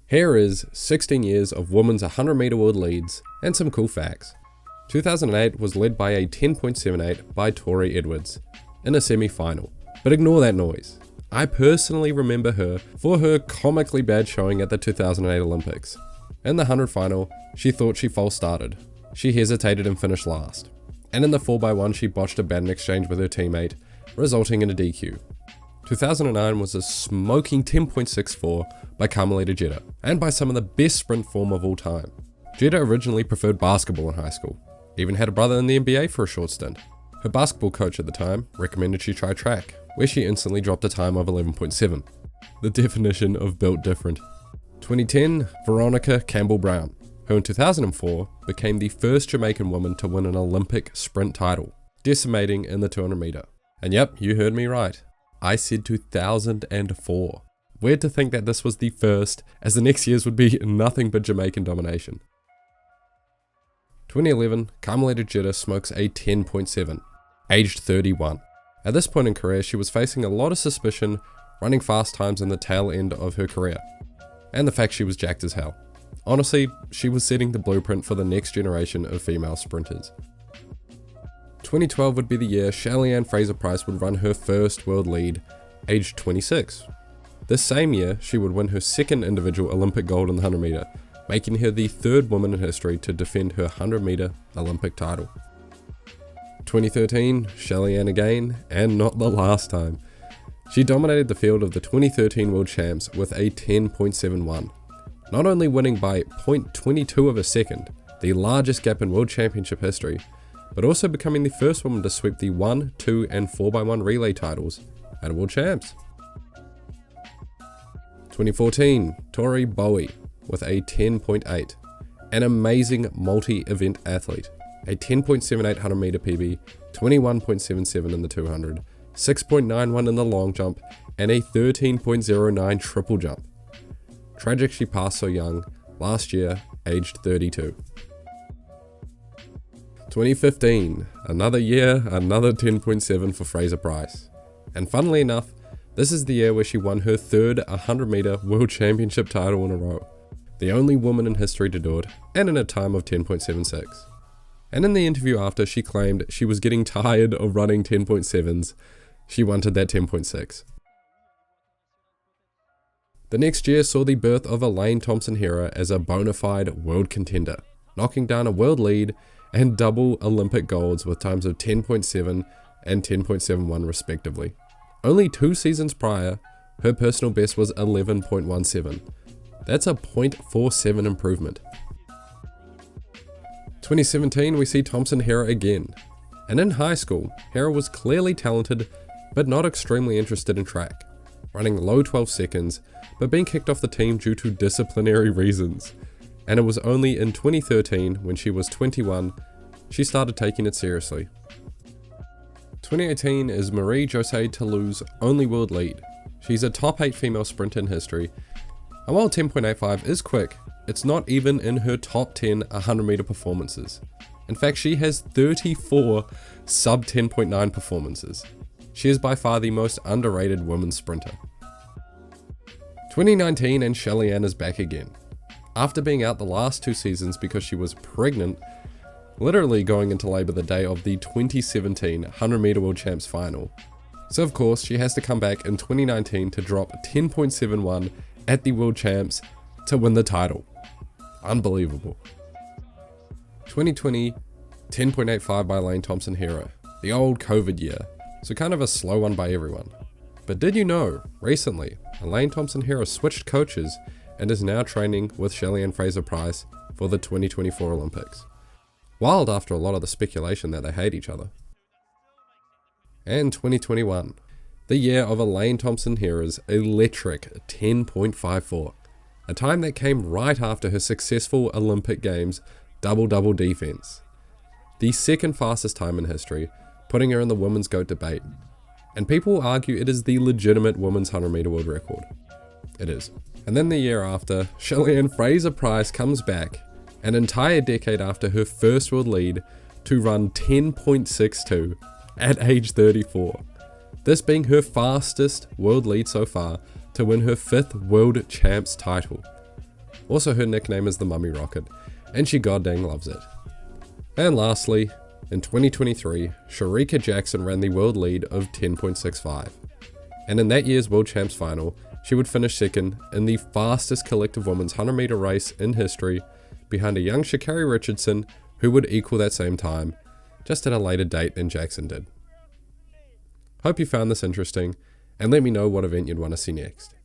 Here is 16 years of women's 100 meter world leads and some cool facts. 2008 was led by a 10.78 by Torri Edwards in a semi-final, but ignore that noise. I personally remember her for her comically bad showing at the 2008 Olympics. In the 100 final, she thought she false started. She hesitated and finished last. And in the 4x1, she botched a baton exchange with her teammate, resulting in a DQ. 2009 was a smoking 10.64 by Carmelita Jeter, and by some of the best sprint form of all time. Jeter originally preferred basketball in high school, even had a brother in the NBA for a short stint. Her basketball coach at the time recommended she try track, where she instantly dropped a time of 11.7. The definition of built different. 2010, Veronica Campbell, who in 2004 became the first Jamaican woman to win an Olympic sprint title, decimating in the 200 meter. And yep, you heard me right. I said 2004. Weird to think that this was the first, as the next years would be nothing but Jamaican domination. 2011, Carmelita Jeter smokes a 10.7, aged 31. At this point in career, she was facing a lot of suspicion, running fast times in the tail end of her career, and the fact she was jacked as hell. Honestly, she was setting the blueprint for the next generation of female sprinters. 2012 would be the year Shelly-Ann Fraser-Pryce would run her first world lead, aged 26. This same year, she would win her second individual Olympic gold in the 100 meter, making her the third woman in history to defend her 100 meter Olympic title. 2013, Shelly-Ann again, and not the last time. She dominated the field of the 2013 world champs with a 10.71, not only winning by 0.22 of a second, the largest gap in world championship history, but also becoming the first woman to sweep the 1, 2, and 4x1 relay titles at World Champs. 2014, Tori Bowie with a 10.8, an amazing multi-event athlete, a 10.78 100 meter PB, 21.77 in the 200, 6.91 in the long jump, and a 13.09 triple jump. Tragic she passed so young, last year, aged 32. 2015, another year, another 10.7 for Fraser-Pryce. And funnily enough, this is the year where she won her third 100 meter world championship title in a row. The only woman in history to do it, and in a time of 10.76. And in the interview after, she claimed she was getting tired of running 10.7s. She wanted that 10.6. The next year saw the birth of Elaine Thompson-Herah as a bona fide world contender, knocking down a world lead and double Olympic golds with times of 10.7 and 10.71 respectively. Only 2 seasons prior, her personal best was 11.17. That's a 0.47 improvement. 2017, we see Thompson-Herah again. And in high school, Herah was clearly talented, but not extremely interested in track, running low 12 seconds, but being kicked off the team due to disciplinary reasons. And it was only in 2013, when she was 21, she started taking it seriously. 2018 is Marie-Josee Ta Lou's only world lead. She's a top 8 female sprinter in history, and while 10.85 is quick, it's not even in her top 10 100 meter performances. In fact, she has 34 sub 10.9 performances. She is by far the most underrated women's sprinter. 2019 and Shelly-Ann is back again. After being out the last 2 seasons because she was pregnant, literally going into labour the day of the 2017 100 meter world champs final. So of course she has to come back in 2019 to drop 10.71 at the world champs to win the title. Unbelievable. 2020, 10.85 by Elaine Thompson-Herah, the old COVID year, so kind of a slow one by everyone. But did you know, recently, Elaine Thompson-Herah switched coaches and is now training with Shelly-Ann Fraser-Pryce for the 2024 Olympics. Wild after a lot of the speculation that they hate each other. And 2021, the year of Elaine Thompson-Herah's electric 10.54, a time that came right after her successful Olympic Games double-double defense. The second fastest time in history, putting her in the women's GOAT debate. And people will argue it is the legitimate women's 100 meter world record. It is. And then the year after, Shelly-Ann Fraser-Pryce comes back, an entire decade after her first world lead, to run 10.62 at age 34. This being her fastest world lead so far to win her 5th world champs title. Also, her nickname is the Mummy Rocket, and she goddamn loves it. And lastly, in 2023, Shericka Jackson ran the world lead of 10.65. And in that year's World Champs final, she would finish second in the fastest collective women's 100 meter race in history, behind a young Sha'Carri Richardson who would equal that same time, just at a later date than Jackson did. Hope you found this interesting, and let me know what event you'd want to see next.